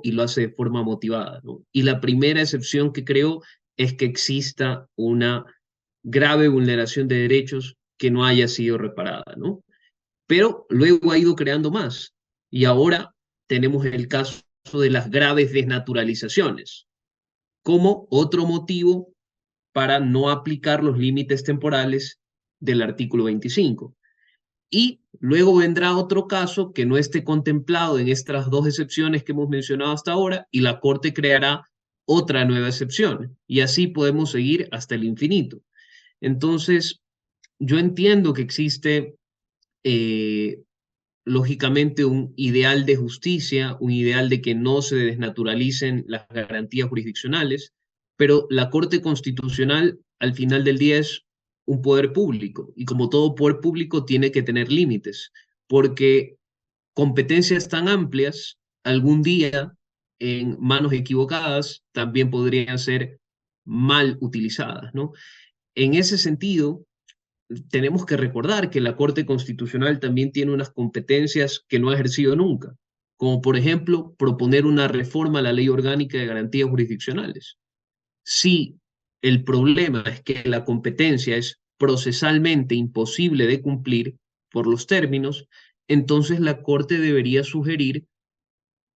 y lo hace de forma motivada, ¿no? Y la primera excepción que creó es que exista una grave vulneración de derechos que no haya sido reparada, ¿no? Pero luego ha ido creando más. Y ahora tenemos el caso de las graves desnaturalizaciones como otro motivo para no aplicar los límites temporales del artículo 25. Y luego vendrá otro caso que no esté contemplado en estas dos excepciones que hemos mencionado hasta ahora, y la Corte creará otra nueva excepción. Y así podemos seguir hasta el infinito. Entonces, yo entiendo que existe lógicamente un ideal de justicia, un ideal de que no se desnaturalicen las garantías jurisdiccionales, pero la Corte Constitucional al final del día es un poder público y como todo poder público tiene que tener límites, porque competencias tan amplias algún día en manos equivocadas también podrían ser mal utilizadas, ¿no? En ese sentido, tenemos que recordar que la Corte Constitucional también tiene unas competencias que no ha ejercido nunca, como por ejemplo proponer una reforma a la Ley Orgánica de Garantías Jurisdiccionales. Si el problema es que la competencia es procesalmente imposible de cumplir por los términos, entonces la Corte debería sugerir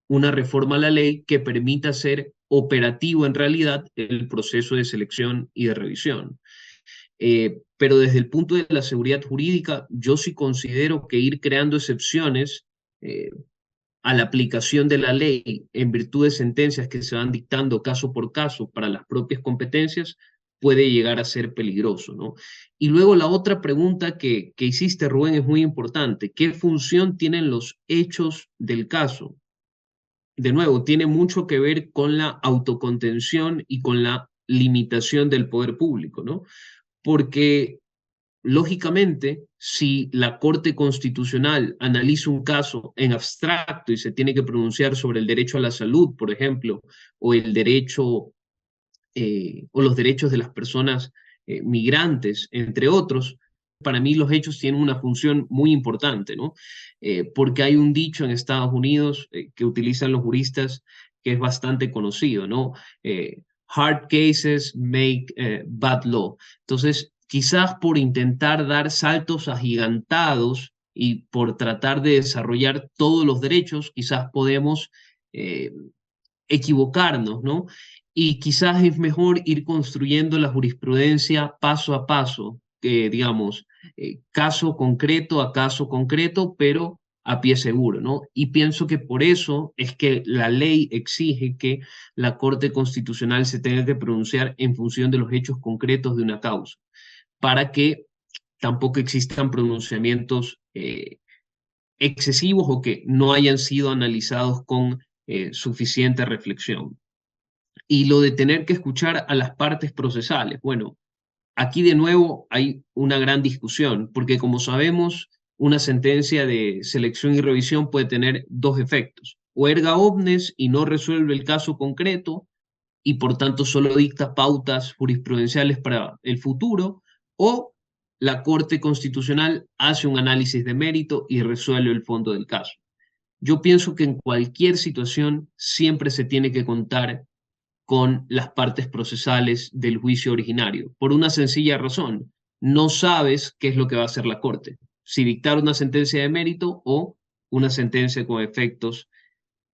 una reforma a la ley que permita hacer operativo en realidad el proceso de selección y de revisión. Pero desde el punto de la seguridad jurídica, yo sí considero que ir creando excepciones a la aplicación de la ley en virtud de sentencias que se van dictando caso por caso para las propias competencias puede llegar a ser peligroso, ¿no? Y luego la otra pregunta que hiciste, Rubén, es muy importante. ¿Qué función tienen los hechos del caso? De nuevo, tiene mucho que ver con la autocontención y con la limitación del poder público, ¿no? Porque, lógicamente, si la Corte Constitucional analiza un caso en abstracto y se tiene que pronunciar sobre el derecho a la salud, por ejemplo, o el derecho o los derechos de las personas migrantes, entre otros, para mí los hechos tienen una función muy importante, ¿no? Porque hay un dicho en Estados Unidos que utilizan los juristas que es bastante conocido, ¿no? Hard cases make bad law. Entonces, quizás por intentar dar saltos agigantados y por tratar de desarrollar todos los derechos, quizás podemos equivocarnos, ¿no? Y quizás es mejor ir construyendo la jurisprudencia paso a paso, digamos, caso concreto a caso concreto, pero a pie seguro, ¿no? Y pienso que por eso es que la ley exige que la Corte Constitucional se tenga que pronunciar en función de los hechos concretos de una causa, para que tampoco existan pronunciamientos excesivos o que no hayan sido analizados con suficiente reflexión. Y lo de tener que escuchar a las partes procesales, bueno, aquí de nuevo hay una gran discusión, porque como sabemos, una sentencia de selección y revisión puede tener dos efectos: o erga omnes y no resuelve el caso concreto y por tanto solo dicta pautas jurisprudenciales para el futuro, o la Corte Constitucional hace un análisis de mérito y resuelve el fondo del caso. Yo pienso que en cualquier situación siempre se tiene que contar con las partes procesales del juicio originario, por una sencilla razón: no sabes qué es lo que va a hacer la Corte, si dictar una sentencia de mérito o una sentencia con efectos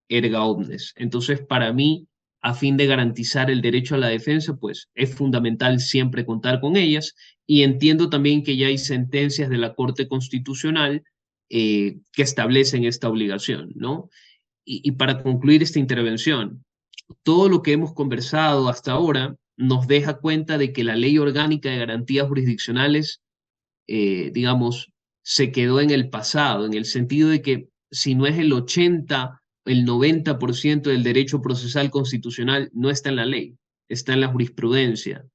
erga omnes. Entonces, para mí, a fin de garantizar el derecho a la defensa, pues es fundamental siempre contar con ellas, y entiendo también que ya hay sentencias de la Corte Constitucional que establecen esta obligación, ¿no? Y para concluir esta intervención, todo lo que hemos conversado hasta ahora nos deja cuenta de que la Ley Orgánica de Garantías Jurisdiccionales, digamos, se quedó en el pasado, en el sentido de que si no es el 80, el 90% del derecho procesal constitucional no está en la ley, está en la jurisprudencia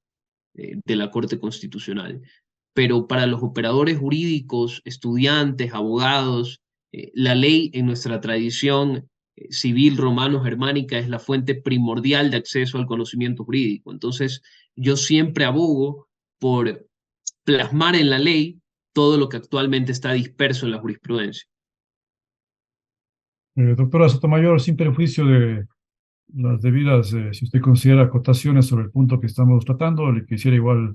de la Corte Constitucional. Pero para los operadores jurídicos, estudiantes, abogados, la ley en nuestra tradición civil romano-germánica es la fuente primordial de acceso al conocimiento jurídico. Entonces, yo siempre abogo por plasmar en la ley todo lo que actualmente está disperso en la jurisprudencia. Doctora Sotomayor, sin perjuicio de las debidas, si usted considera acotaciones sobre el punto que estamos tratando, le quisiera igual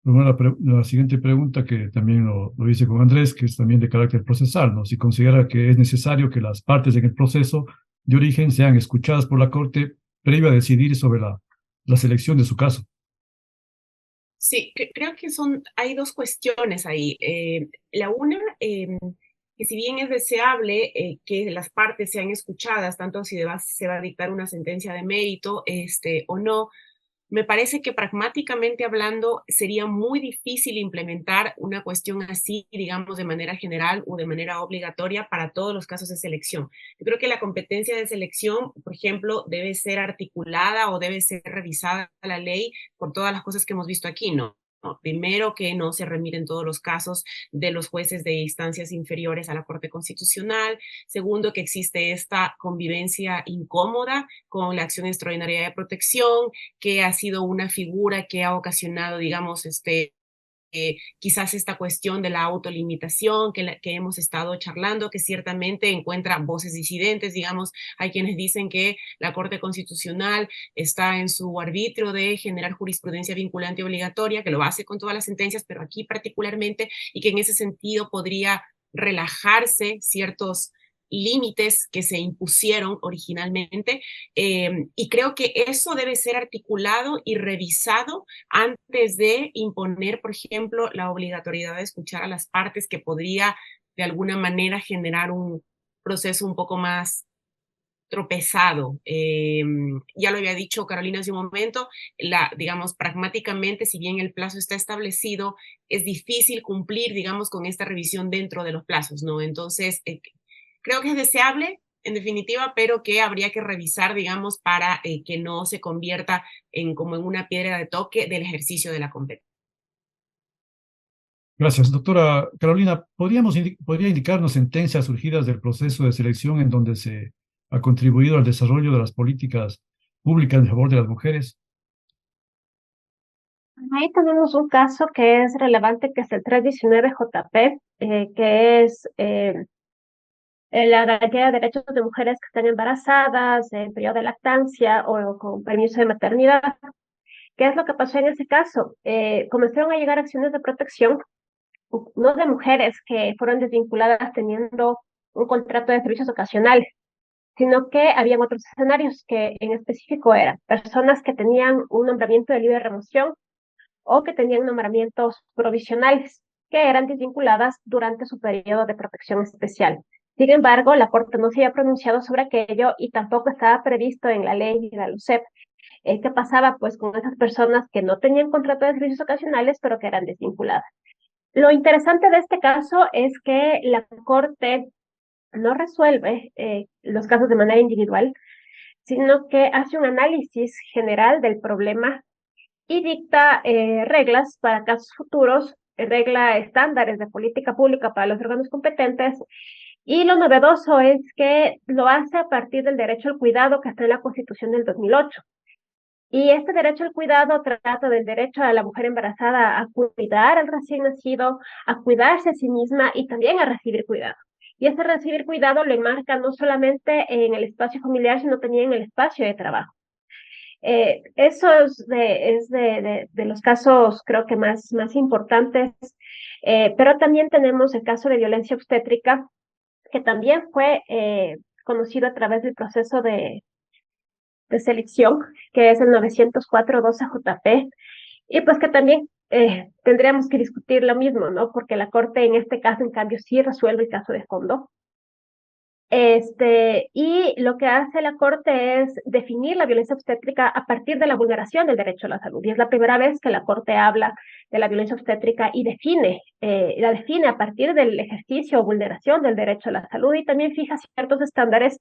formar la siguiente pregunta, que también lo hice con Andrés, que es también de carácter procesal, ¿no? Si considera que es necesario que las partes en el proceso de origen sean escuchadas por la Corte previo a decidir sobre la selección de su caso. Sí, creo que hay dos cuestiones ahí. La una, que si bien es deseable que las partes sean escuchadas, tanto si se va a dictar una sentencia de mérito o no, me parece que pragmáticamente hablando sería muy difícil implementar una cuestión así, digamos, de manera general o de manera obligatoria para todos los casos de selección. Yo creo que la competencia de selección, por ejemplo, debe ser articulada o debe ser revisada la ley por todas las cosas que hemos visto aquí, ¿no? No, primero, que no se remiten todos los casos de los jueces de instancias inferiores a la Corte Constitucional. Segundo, que existe esta convivencia incómoda con la acción extraordinaria de protección, que ha sido una figura que ha ocasionado, digamos, quizás esta cuestión de la autolimitación que hemos estado charlando, que ciertamente encuentra voces disidentes, digamos, hay quienes dicen que la Corte Constitucional está en su arbitrio de generar jurisprudencia vinculante y obligatoria, que lo hace con todas las sentencias, pero aquí particularmente, y que en ese sentido podría relajarse ciertos límites que se impusieron originalmente, y creo que eso debe ser articulado y revisado antes de imponer, por ejemplo, la obligatoriedad de escuchar a las partes, que podría de alguna manera generar un proceso un poco más tropezado. Ya lo había dicho Carolina hace un momento, digamos, pragmáticamente, si bien el plazo está establecido, es difícil cumplir, digamos, con esta revisión dentro de los plazos, ¿no? Entonces, creo que es deseable, en definitiva, pero que habría que revisar, digamos, para que no se convierta como en una piedra de toque del ejercicio de la competencia. Gracias. Doctora Carolina, ¿podría indicarnos sentencias surgidas del proceso de selección en donde se ha contribuido al desarrollo de las políticas públicas en favor de las mujeres? Ahí tenemos un caso que es relevante, que es el 319 JP, que es la garantía de derechos de mujeres que están embarazadas, en periodo de lactancia o con permiso de maternidad. ¿Qué es lo que pasó en ese caso? Comenzaron a llegar acciones de protección, no de mujeres que fueron desvinculadas teniendo un contrato de servicios ocasionales, sino que habían otros escenarios que en específico eran personas que tenían un nombramiento de libre remoción o que tenían nombramientos provisionales, que eran desvinculadas durante su periodo de protección especial. Sin embargo, la Corte no se había pronunciado sobre aquello y tampoco estaba previsto en la ley de la LUCEP qué pasaba pues con esas personas que no tenían contrato de servicios ocasionales, pero que eran desvinculadas. Lo interesante de este caso es que la Corte no resuelve los casos de manera individual, sino que hace un análisis general del problema y dicta reglas para casos futuros, regla estándares de política pública para los órganos competentes. Y lo novedoso es que lo hace a partir del derecho al cuidado que está en la Constitución del 2008. Y este derecho al cuidado trata del derecho a la mujer embarazada a cuidar al recién nacido, a cuidarse a sí misma y también a recibir cuidado. Y este recibir cuidado lo enmarca no solamente en el espacio familiar, sino también en el espacio de trabajo. Eso es de los casos, creo que más importantes, pero también tenemos el caso de violencia obstétrica, que también fue conocido a través del proceso de selección, que es el 904-12 JP, y pues que también tendríamos que discutir lo mismo, ¿no? Porque la Corte en este caso, en cambio, sí resuelve el caso de fondo. Y lo que hace la Corte es definir la violencia obstétrica a partir de la vulneración del derecho a la salud. Y es la primera vez que la Corte habla de la violencia obstétrica y la define a partir del ejercicio o vulneración del derecho a la salud, y también fija ciertos estándares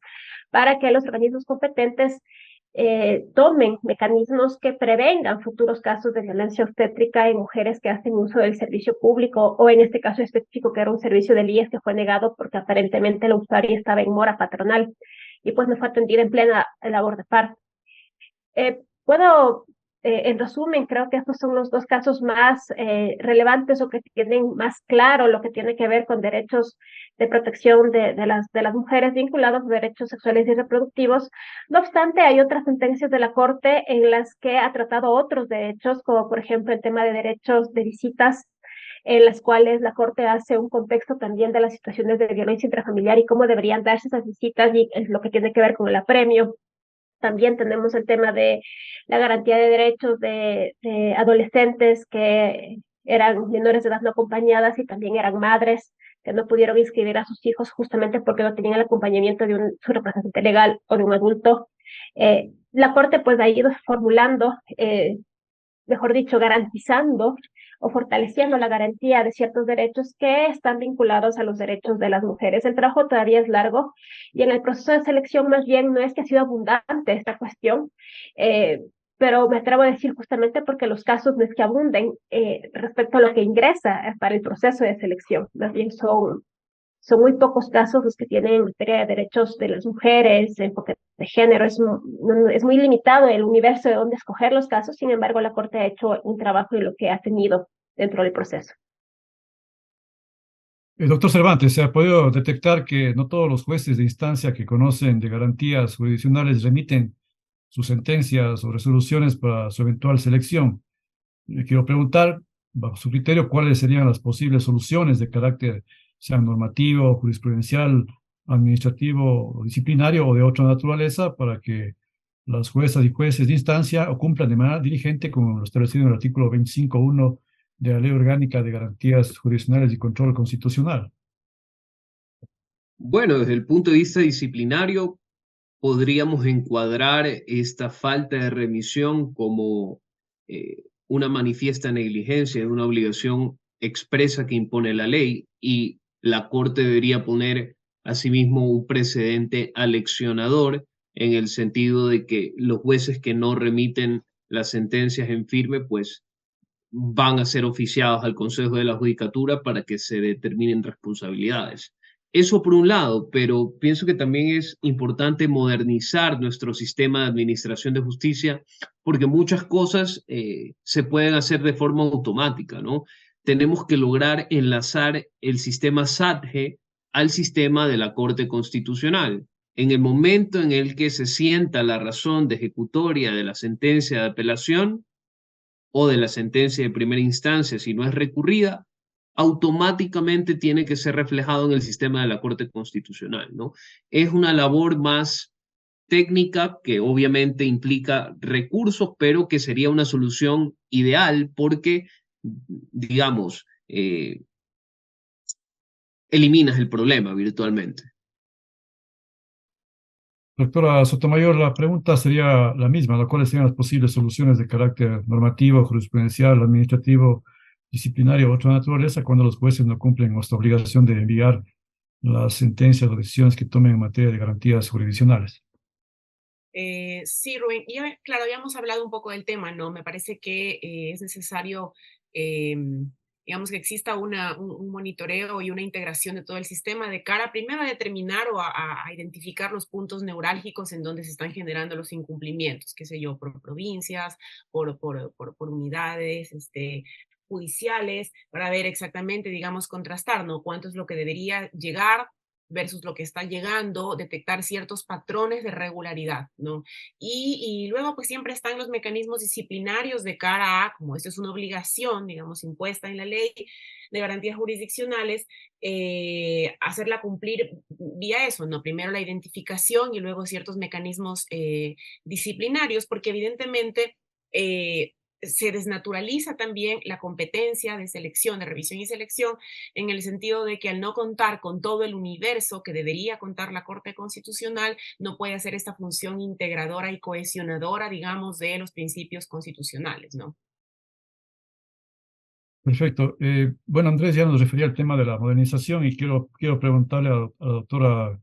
para que los organismos competentes tomen mecanismos que prevengan futuros casos de violencia obstétrica en mujeres que hacen uso del servicio público, o en este caso específico que era un servicio del IES que fue negado porque aparentemente la usuaria estaba en mora patronal y pues no fue atendida en plena labor de parto. En resumen, creo que estos son los dos casos más relevantes, o que tienen más claro lo que tiene que ver con derechos de protección de las mujeres vinculados a derechos sexuales y reproductivos. No obstante, hay otras sentencias de la Corte en las que ha tratado otros derechos, como por ejemplo el tema de derechos de visitas, en las cuales la Corte hace un contexto también de las situaciones de violencia intrafamiliar y cómo deberían darse esas visitas, y lo que tiene que ver con el apremio. También tenemos el tema de la garantía de derechos de adolescentes que eran menores de edad no acompañadas y también eran madres que no pudieron inscribir a sus hijos justamente porque no tenían el acompañamiento de su representante legal o de un adulto. La Corte pues ha ido formulando, mejor dicho, garantizando o fortaleciendo la garantía de ciertos derechos que están vinculados a los derechos de las mujeres. El trabajo todavía es largo y en el proceso de selección más bien no es que ha sido abundante esta cuestión, pero me atrevo a decir justamente porque los casos no es que abunden respecto a lo que ingresa para el proceso de selección, más bien son muy pocos casos los que tienen en materia de derechos de las mujeres, enfoque de género, es muy limitado el universo de dónde escoger los casos, sin embargo la Corte ha hecho un trabajo en lo que ha tenido dentro del proceso. Doctor Cervantes, se ha podido detectar que no todos los jueces de instancia que conocen de garantías jurisdiccionales remiten sus sentencias o resoluciones para su eventual selección. Le quiero preguntar, bajo su criterio, cuáles serían las posibles soluciones de carácter, sean normativo, jurisprudencial, administrativo, o disciplinario o de otra naturaleza, para que las juezas y jueces de instancia o cumplan de manera diligente con lo establecido en el artículo 25.1 de la Ley Orgánica de Garantías Jurisdiccionales y Control Constitucional. Bueno, desde el punto de vista disciplinario, podríamos encuadrar esta falta de remisión como una manifiesta negligencia de una obligación expresa que impone la ley, y la Corte debería poner asimismo un precedente aleccionador en el sentido de que los jueces que no remiten las sentencias en firme, pues van a ser oficiados al Consejo de la Judicatura para que se determinen responsabilidades. Eso por un lado, pero pienso que también es importante modernizar nuestro sistema de administración de justicia, porque muchas cosas se pueden hacer de forma automática, ¿no? Tenemos que lograr enlazar el sistema SATGE al sistema de la Corte Constitucional. En el momento en el que se sienta la razón de ejecutoria de la sentencia de apelación o de la sentencia de primera instancia, si no es recurrida, automáticamente tiene que ser reflejado en el sistema de la Corte Constitucional, ¿no? Es una labor más técnica que obviamente implica recursos, pero que sería una solución ideal porque, digamos, eliminas el problema virtualmente. Doctora Sotomayor, la pregunta sería la misma, ¿no? ¿Cuáles serían las posibles soluciones de carácter normativo, jurisprudencial, administrativo, disciplinario o otra naturaleza cuando los jueces no cumplen nuestra obligación de enviar las sentencias o decisiones que tomen en materia de garantías jurisdiccionales? Sí, Rubén, y claro, habíamos hablado un poco del tema, ¿no? Me parece que es necesario, digamos, que exista un monitoreo y una integración de todo el sistema de cara primero a determinar o a identificar los puntos neurálgicos en donde se están generando los incumplimientos, qué sé yo, por provincias, por unidades, judiciales, para ver exactamente, digamos, contrastar, ¿no? Cuánto es lo que debería llegar versus lo que está llegando, detectar ciertos patrones de regularidad, ¿no? Y luego, pues siempre están los mecanismos disciplinarios de cara a, como esto es una obligación, digamos, impuesta en la ley de garantías jurisdiccionales, hacerla cumplir vía eso, ¿no? Primero la identificación y luego ciertos mecanismos disciplinarios, porque evidentemente se desnaturaliza también la competencia de selección, de revisión y selección, en el sentido de que al no contar con todo el universo que debería contar la Corte Constitucional, no puede hacer esta función integradora y cohesionadora, digamos, de los principios constitucionales, ¿no? Perfecto. Bueno, Andrés ya nos refería al tema de la modernización y quiero preguntarle a la doctora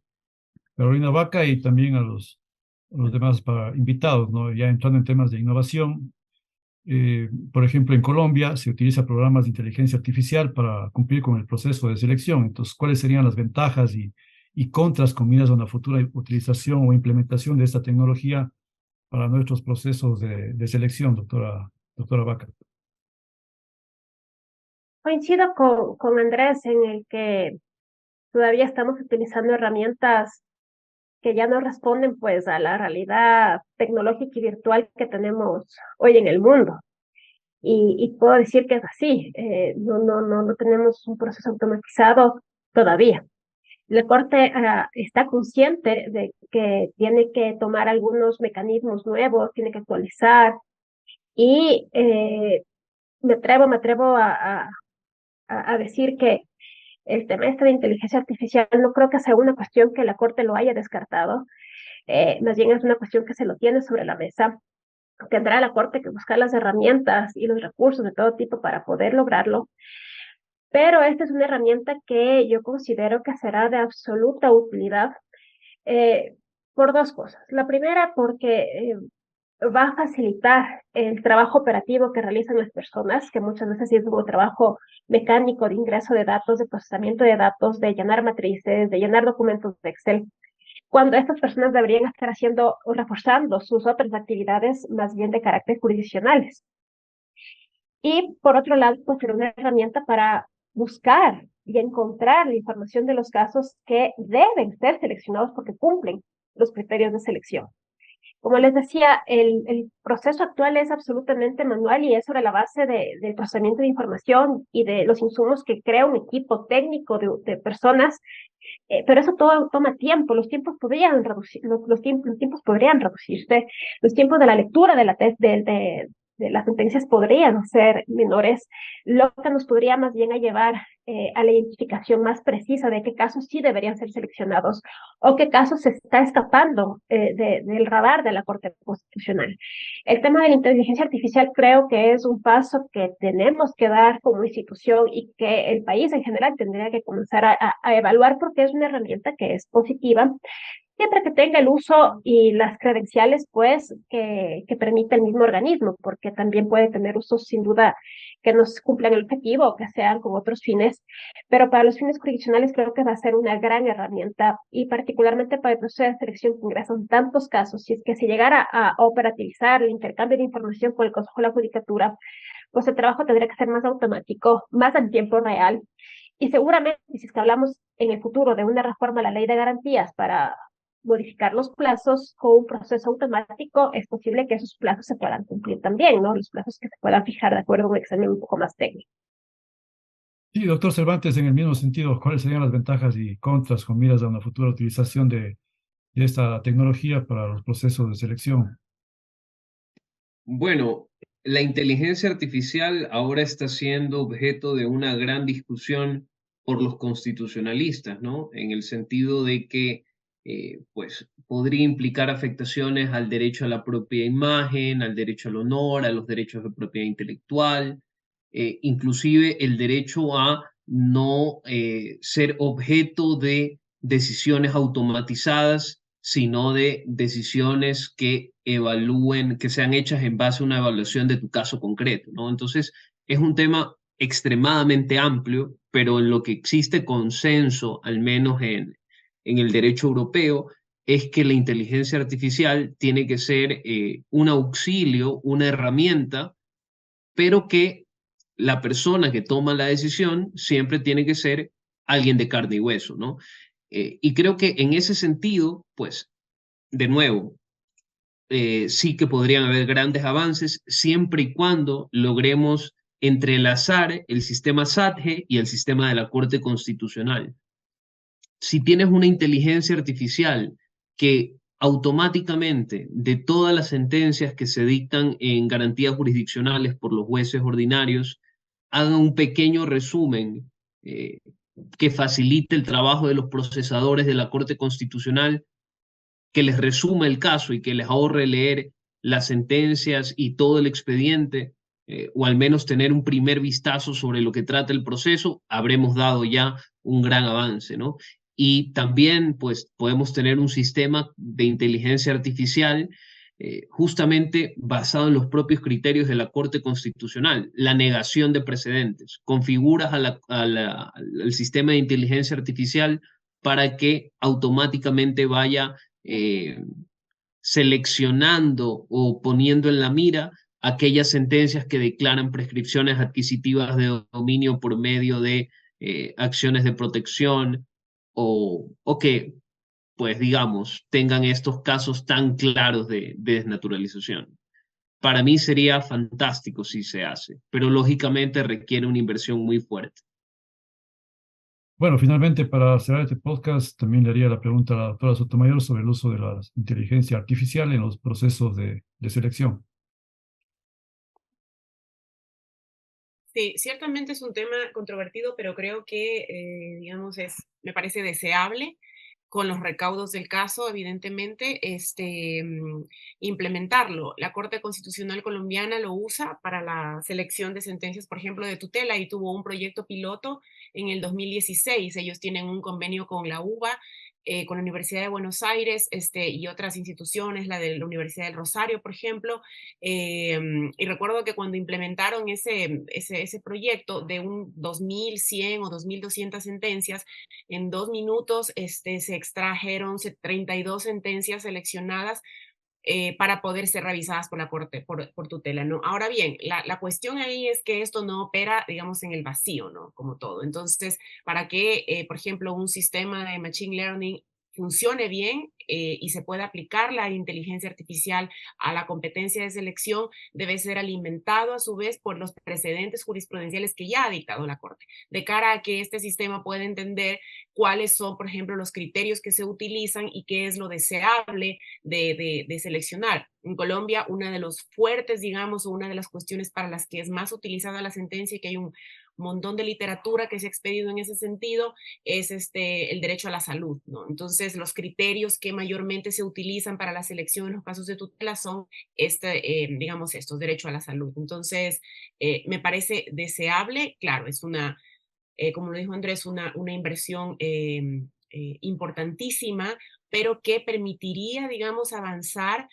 Carolina Vaca y también a los demás invitados, ¿no? Ya entrando en temas de innovación. Por ejemplo, en Colombia se utilizan programas de inteligencia artificial para cumplir con el proceso de selección. Entonces, ¿cuáles serían las ventajas y contras con miras a una futura utilización o implementación de esta tecnología para nuestros procesos de selección, doctora Vaca? Coincido con Andrés en el que todavía estamos utilizando herramientas que ya no responden pues a la realidad tecnológica y virtual que tenemos hoy en el mundo. Y puedo decir que es así, no tenemos un proceso automatizado todavía. La Corte está consciente de que tiene que tomar algunos mecanismos nuevos, tiene que actualizar y me atrevo a decir que el tema este de inteligencia artificial no creo que sea una cuestión que la Corte lo haya descartado. más bien es una cuestión que se lo tiene sobre la mesa. Tendrá la Corte que buscar las herramientas y los recursos de todo tipo para poder lograrlo, pero esta es una herramienta que yo considero que será de absoluta utilidad eh, por dos cosas. La primera, porque va a facilitar el trabajo operativo que realizan las personas, que muchas veces es un trabajo mecánico de ingreso de datos, de procesamiento de datos, de llenar matrices, de llenar documentos de Excel, cuando estas personas deberían estar haciendo o reforzando sus otras actividades más bien de carácter jurisdiccionales. Y por otro lado, pues ser una herramienta para buscar y encontrar la información de los casos que deben ser seleccionados porque cumplen los criterios de selección. Como les decía, el proceso actual es absolutamente manual y es sobre la base del procesamiento de información y de los insumos que crea un equipo técnico de personas, pero eso todo toma tiempo. Los tiempos podrían reducir, los tiempos podrían reducirse, los tiempos de la lectura de las sentencias podrían ser menores, lo que nos podría más bien a llevar a la identificación más precisa de qué casos sí deberían ser seleccionados o qué casos se está escapando del radar de la Corte Constitucional. El tema de la inteligencia artificial creo que es un paso que tenemos que dar como institución y que el país en general tendría que comenzar a evaluar porque es una herramienta que es positiva, siempre que tenga el uso y las credenciales, pues, que permite el mismo organismo, porque también puede tener usos sin duda que no cumplan el objetivo o que sean con otros fines, pero para los fines jurisdiccionales creo que va a ser una gran herramienta y particularmente para el proceso de selección que ingresan tantos casos, si es que se llegara a operativizar el intercambio de información con el Consejo de la Judicatura, pues el trabajo tendría que ser más automático, más en tiempo real. Y seguramente, si es que hablamos en el futuro de una reforma a la ley de garantías para modificar los plazos con un proceso automático, es posible que esos plazos se puedan cumplir también, ¿no? Los plazos que se puedan fijar de acuerdo a un examen un poco más técnico. Sí, doctor Cervantes, en el mismo sentido, ¿cuáles serían las ventajas y contras con miras a una futura utilización de esta tecnología para los procesos de selección? Bueno, la inteligencia artificial ahora está siendo objeto de una gran discusión por los constitucionalistas, ¿no? En el sentido de que, pues, podría implicar afectaciones al derecho a la propia imagen, al derecho al honor, a los derechos de propiedad intelectual, inclusive el derecho a no ser objeto de decisiones automatizadas, sino de decisiones que evalúen, que sean hechas en base a una evaluación de tu caso concreto, ¿no? Entonces, es un tema extremadamente amplio, pero en lo que existe consenso, al menos en el derecho europeo, es que la inteligencia artificial tiene que ser un auxilio, una herramienta, pero que la persona que toma la decisión siempre tiene que ser alguien de carne y hueso, ¿no? Y creo que en ese sentido, pues, de nuevo, sí que podrían haber grandes avances siempre y cuando logremos entrelazar el sistema SATGE y el sistema de la Corte Constitucional. Si tienes una inteligencia artificial que automáticamente de todas las sentencias que se dictan en garantías jurisdiccionales por los jueces ordinarios, haga un pequeño resumen que facilite el trabajo de los procesadores de la Corte Constitucional, que les resuma el caso y que les ahorre leer las sentencias y todo el expediente, o al menos tener un primer vistazo sobre lo que trata el proceso, habremos dado ya un gran avance, ¿no? Y también, pues, podemos tener un sistema de inteligencia artificial justamente basado en los propios criterios de la Corte Constitucional, la negación de precedentes. Configuras al sistema de inteligencia artificial para que automáticamente vaya eh, seleccionando o poniendo en la mira aquellas sentencias que declaran prescripciones adquisitivas de dominio por medio de acciones de protección o que, pues digamos, tengan estos casos tan claros de desnaturalización. Para mí sería fantástico si se hace, pero lógicamente requiere una inversión muy fuerte. Bueno, finalmente, para cerrar este podcast, también le haría la pregunta a la doctora Sotomayor sobre el uso de la inteligencia artificial en los procesos de selección. Sí, ciertamente es un tema controvertido, pero creo que, digamos, me parece deseable con los recaudos del caso, evidentemente, implementarlo. La Corte Constitucional colombiana lo usa para la selección de sentencias, por ejemplo, de tutela, y tuvo un proyecto piloto en el 2016. Ellos tienen un convenio con la UBA, con la Universidad de Buenos Aires, y otras instituciones, la de la Universidad del Rosario, por ejemplo. Y recuerdo que cuando implementaron ese proyecto de un 2.100 o 2.200 sentencias, en 2 minutos se extrajeron 32 sentencias seleccionadas para poder ser revisadas por la Corte por tutela, ¿no? Ahora bien, la cuestión ahí es que esto no opera, digamos, en el vacío, ¿no? Como todo. Entonces, para que, por ejemplo, un sistema de Machine Learning funcione bien y se pueda aplicar la inteligencia artificial a la competencia de selección, debe ser alimentado a su vez por los precedentes jurisprudenciales que ya ha dictado la Corte, de cara a que este sistema pueda entender cuáles son, por ejemplo, los criterios que se utilizan y qué es lo deseable de seleccionar. En Colombia, una de los fuertes, digamos, o una de las cuestiones para las que es más utilizada la sentencia y que hay un montón de literatura que se ha expedido en ese sentido, es el derecho a la salud, ¿no? Entonces, los criterios que mayormente se utilizan para la selección en los casos de tutela son, digamos, estos, derecho a la salud. Entonces, me parece deseable, claro, es una, como lo dijo Andrés, una inversión importantísima, pero que permitiría, digamos, avanzar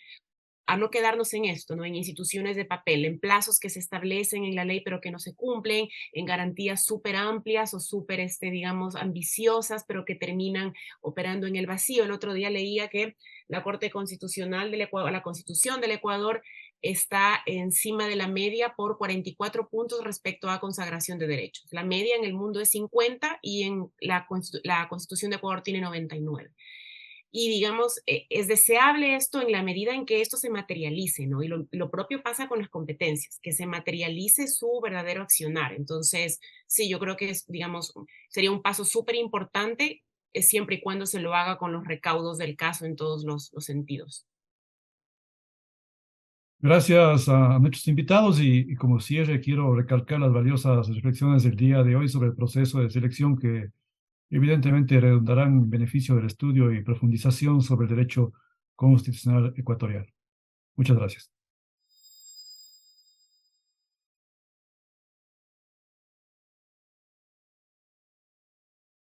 a no quedarnos en esto, ¿no? En instituciones de papel, en plazos que se establecen en la ley pero que no se cumplen, en garantías súper amplias o súper, digamos, ambiciosas, pero que terminan operando en el vacío. El otro día leía que la Corte Constitucional del Ecuador, la Constitución del Ecuador, está encima de la media por 44 puntos respecto a consagración de derechos. La media en el mundo es 50 y en la Constitución de Ecuador tiene 99. Y digamos, es deseable esto en la medida en que esto se materialice, ¿no? Y lo propio pasa con las competencias, que se materialice su verdadero accionar. Entonces, sí, yo creo que es, digamos, sería un paso súper importante, siempre y cuando se lo haga con los recaudos del caso en todos los sentidos. Gracias a nuestros invitados y como cierre quiero recalcar las valiosas reflexiones del día de hoy sobre el proceso de selección que evidentemente redundarán en beneficio del estudio y profundización sobre el derecho constitucional ecuatoriano. Muchas gracias.